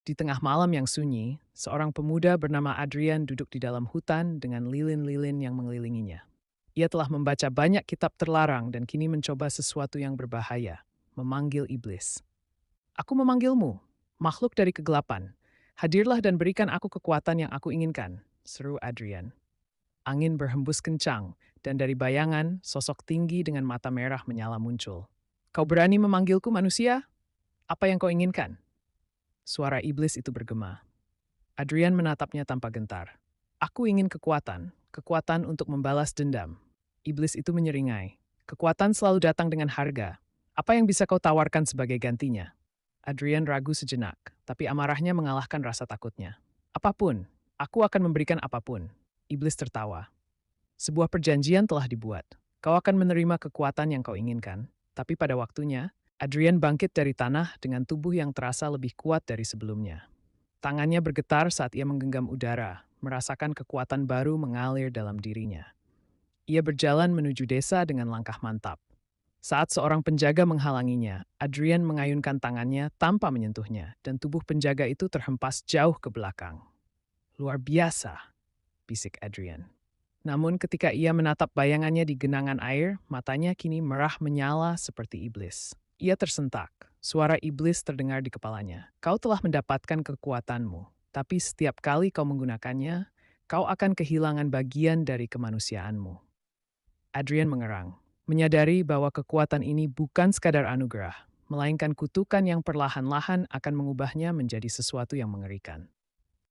Di tengah malam yang sunyi, seorang pemuda bernama Adrian duduk di dalam hutan dengan lilin-lilin yang mengelilinginya. Ia telah membaca banyak kitab terlarang dan kini mencoba sesuatu yang berbahaya, memanggil iblis. Aku memanggilmu, makhluk dari kegelapan. Hadirlah dan berikan aku kekuatan yang aku inginkan, seru Adrian. Angin berhembus kencang, dan dari bayangan, sosok tinggi dengan mata merah menyala muncul. Kau berani memanggilku manusia? Apa yang kau inginkan? Suara iblis itu bergema. Adrian menatapnya tanpa gentar. Aku ingin kekuatan, kekuatan untuk membalas dendam. Iblis itu menyeringai. Kekuatan selalu datang dengan harga. Apa yang bisa kau tawarkan sebagai gantinya? Adrian ragu sejenak, tapi amarahnya mengalahkan rasa takutnya. Apapun, aku akan memberikan apapun. Iblis tertawa. Sebuah perjanjian telah dibuat. Kau akan menerima kekuatan yang kau inginkan, tapi pada waktunya, Adrian bangkit dari tanah dengan tubuh yang terasa lebih kuat dari sebelumnya. Tangannya bergetar saat ia menggenggam udara, merasakan kekuatan baru mengalir dalam dirinya. Ia berjalan menuju desa dengan langkah mantap. Saat seorang penjaga menghalanginya, Adrian mengayunkan tangannya tanpa menyentuhnya, dan tubuh penjaga itu terhempas jauh ke belakang. Luar biasa, bisik Adrian. Namun ketika ia menatap bayangannya di genangan air, matanya kini merah menyala seperti iblis. Ia tersentak. Suara iblis terdengar di kepalanya. Kau telah mendapatkan kekuatanmu, tapi setiap kali kau menggunakannya, kau akan kehilangan bagian dari kemanusiaanmu. Adrian mengerang, menyadari bahwa kekuatan ini bukan sekadar anugerah, melainkan kutukan yang perlahan-lahan akan mengubahnya menjadi sesuatu yang mengerikan.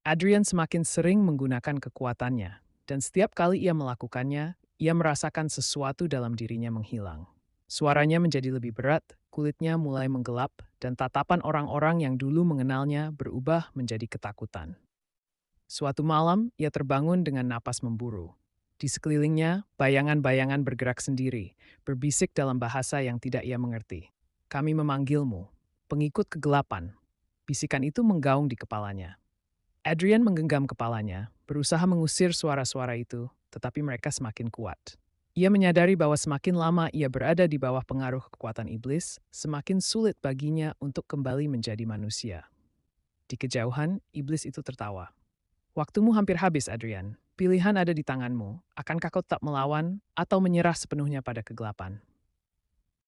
Adrian semakin sering menggunakan kekuatannya, dan setiap kali ia melakukannya, ia merasakan sesuatu dalam dirinya menghilang. Suaranya menjadi lebih berat, kulitnya mulai menggelap, dan tatapan orang-orang yang dulu mengenalnya berubah menjadi ketakutan. Suatu malam, ia terbangun dengan napas memburu. Di sekelilingnya, bayangan-bayangan bergerak sendiri, berbisik dalam bahasa yang tidak ia mengerti. Kami memanggilmu, pengikut kegelapan. Bisikan itu menggaung di kepalanya. Adrian menggenggam kepalanya, berusaha mengusir suara-suara itu, tetapi mereka semakin kuat. Ia menyadari bahwa semakin lama ia berada di bawah pengaruh kekuatan iblis, semakin sulit baginya untuk kembali menjadi manusia. Di kejauhan, iblis itu tertawa. Waktumu hampir habis, Adrian. Pilihan ada di tanganmu. Akankah kau tetap melawan atau menyerah sepenuhnya pada kegelapan?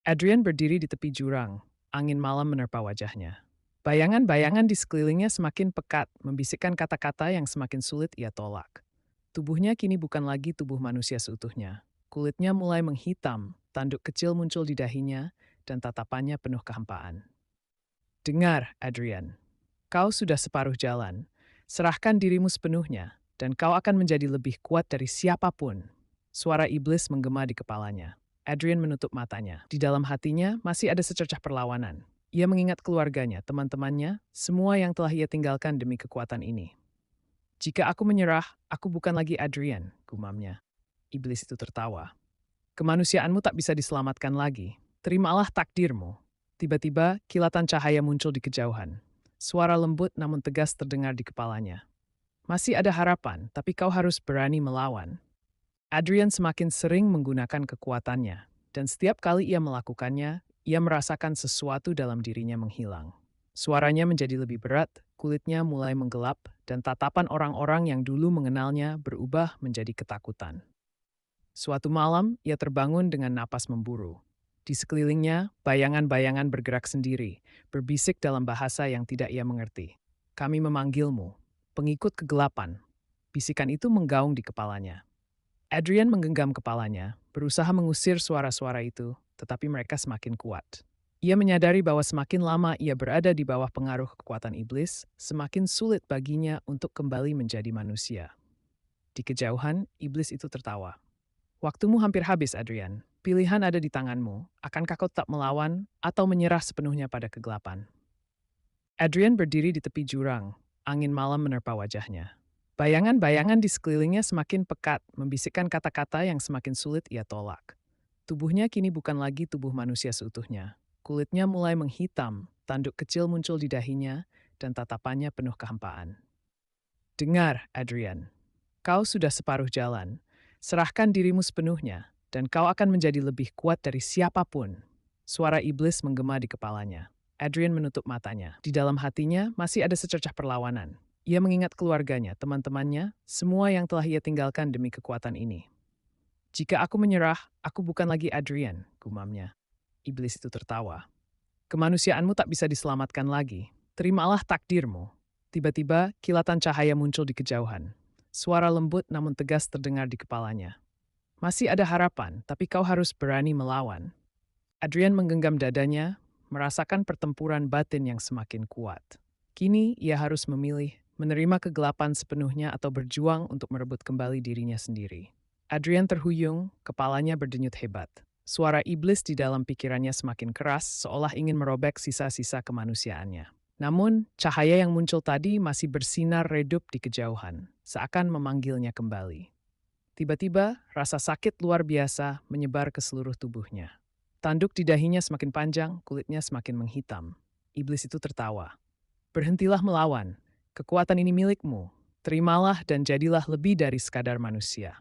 Adrian berdiri di tepi jurang. Angin malam menerpa wajahnya. Bayangan-bayangan di sekelilingnya semakin pekat, membisikkan kata-kata yang semakin sulit ia tolak. Tubuhnya kini bukan lagi tubuh manusia seutuhnya. Kulitnya mulai menghitam, tanduk kecil muncul di dahinya, dan tatapannya penuh kehampaan. Dengar, Adrian. Kau sudah separuh jalan. Serahkan dirimu sepenuhnya, dan kau akan menjadi lebih kuat dari siapapun. Suara iblis menggema di kepalanya. Adrian menutup matanya. Di dalam hatinya masih ada secercah perlawanan. Ia mengingat keluarganya, teman-temannya, semua yang telah ia tinggalkan demi kekuatan ini. Jika aku menyerah, aku bukan lagi Adrian, gumamnya. Iblis itu tertawa. Kemanusiaanmu tak bisa diselamatkan lagi. Terimalah takdirmu. Tiba-tiba, kilatan cahaya muncul di kejauhan. Suara lembut namun tegas terdengar di kepalanya. Masih ada harapan, tapi kau harus berani melawan. Adrian semakin sering menggunakan kekuatannya, dan setiap kali ia melakukannya, ia merasakan sesuatu dalam dirinya menghilang. Suaranya menjadi lebih berat, kulitnya mulai menggelap, dan tatapan orang-orang yang dulu mengenalnya berubah menjadi ketakutan. Suatu malam, ia terbangun dengan napas memburu. Di sekelilingnya, bayangan-bayangan bergerak sendiri, berbisik dalam bahasa yang tidak ia mengerti. Kami memanggilmu, pengikut kegelapan. Bisikan itu menggaung di kepalanya. Adrian menggenggam kepalanya, berusaha mengusir suara-suara itu, tetapi mereka semakin kuat. Ia menyadari bahwa semakin lama ia berada di bawah pengaruh kekuatan iblis, semakin sulit baginya untuk kembali menjadi manusia. Di kejauhan, iblis itu tertawa. Waktumu hampir habis, Adrian. Pilihan ada di tanganmu. Akankah kau tetap melawan atau menyerah sepenuhnya pada kegelapan? Adrian berdiri di tepi jurang. Angin malam menerpa wajahnya. Bayangan-bayangan di sekelilingnya semakin pekat, membisikkan kata-kata yang semakin sulit ia tolak. Tubuhnya kini bukan lagi tubuh manusia seutuhnya. Kulitnya mulai menghitam, tanduk kecil muncul di dahinya, dan tatapannya penuh kehampaan. Dengar, Adrian. Kau sudah separuh jalan. Serahkan dirimu sepenuhnya, dan kau akan menjadi lebih kuat dari siapapun. Suara iblis menggema di kepalanya. Adrian menutup matanya. Di dalam hatinya masih ada secercah perlawanan. Ia mengingat keluarganya, teman-temannya, semua yang telah ia tinggalkan demi kekuatan ini. Jika aku menyerah, aku bukan lagi Adrian, gumamnya. Iblis itu tertawa. Kemanusiaanmu tak bisa diselamatkan lagi. Terimalah takdirmu. Tiba-tiba, kilatan cahaya muncul di kejauhan. Suara lembut namun tegas terdengar di kepalanya. Masih ada harapan, tapi kau harus berani melawan. Adrian menggenggam dadanya, merasakan pertempuran batin yang semakin kuat. Kini ia harus memilih, menerima kegelapan sepenuhnya atau berjuang untuk merebut kembali dirinya sendiri. Adrian terhuyung, kepalanya berdenyut hebat. Suara iblis di dalam pikirannya semakin keras, seolah ingin merobek sisa-sisa kemanusiaannya. Namun, cahaya yang muncul tadi masih bersinar redup di kejauhan, seakan memanggilnya kembali. Tiba-tiba, rasa sakit luar biasa menyebar ke seluruh tubuhnya. Tanduk di dahinya semakin panjang, kulitnya semakin menghitam. Iblis itu tertawa. Berhentilah melawan. Kekuatan ini milikmu. Terimalah dan jadilah lebih dari sekadar manusia.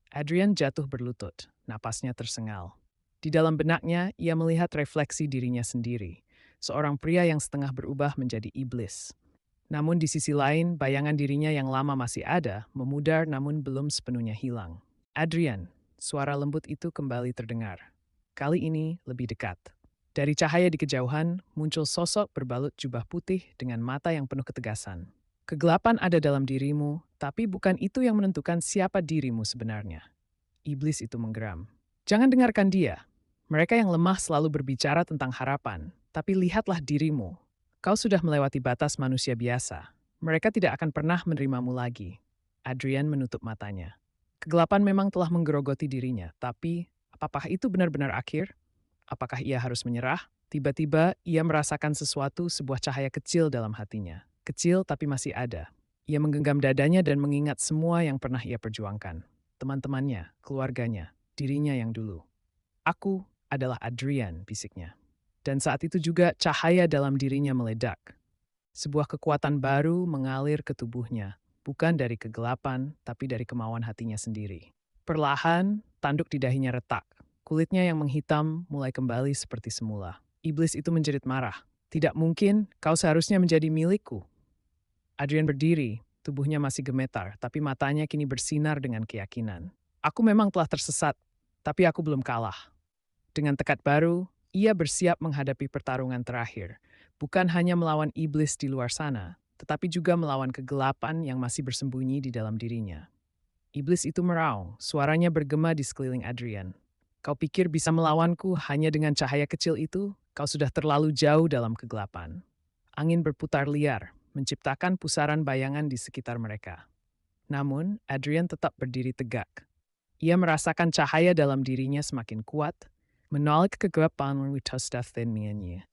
Adrian jatuh berlutut, napasnya tersengal. Di dalam benaknya, ia melihat refleksi dirinya sendiri. Seorang pria yang setengah berubah menjadi iblis. Namun di sisi lain, bayangan dirinya yang lama masih ada, memudar namun belum sepenuhnya hilang. Adrian, suara lembut itu kembali terdengar. Kali ini lebih dekat. Dari cahaya di kejauhan, muncul sosok berbalut jubah putih dengan mata yang penuh ketegasan. Kegelapan ada dalam dirimu, tapi bukan itu yang menentukan siapa dirimu sebenarnya. Iblis itu menggeram. Jangan dengarkan dia. Mereka yang lemah selalu berbicara tentang harapan, tapi lihatlah dirimu. Kau sudah melewati batas manusia biasa. Mereka tidak akan pernah menerimamu lagi. Adrian menutup matanya. Kegelapan memang telah menggerogoti dirinya, tapi apakah itu benar-benar akhir? Apakah ia harus menyerah? Tiba-tiba ia merasakan sesuatu, sebuah cahaya kecil dalam hatinya. Kecil tapi masih ada. Ia menggenggam dadanya dan mengingat semua yang pernah ia perjuangkan. Teman-temannya, keluarganya, dirinya yang dulu. Aku adalah Adrian, bisiknya. Dan saat itu juga cahaya dalam dirinya meledak. Sebuah kekuatan baru mengalir ke tubuhnya, bukan dari kegelapan, tapi dari kemauan hatinya sendiri. Perlahan, tanduk di dahinya retak. Kulitnya yang menghitam mulai kembali seperti semula. Iblis itu menjerit marah. Tidak mungkin, kau seharusnya menjadi milikku. Adrian berdiri, tubuhnya masih gemetar, tapi matanya kini bersinar dengan keyakinan. Aku memang telah tersesat, tapi aku belum kalah. Dengan tekad baru, ia bersiap menghadapi pertarungan terakhir, bukan hanya melawan iblis di luar sana, tetapi juga melawan kegelapan yang masih bersembunyi di dalam dirinya. Iblis itu meraung, suaranya bergema di sekeliling Adrian. Kau pikir bisa melawanku hanya dengan cahaya kecil itu? Kau sudah terlalu jauh dalam kegelapan. Angin berputar liar, menciptakan pusaran bayangan di sekitar mereka. Namun, Adrian tetap berdiri tegak. Ia merasakan cahaya dalam dirinya semakin kuat, menolak kegelapan yang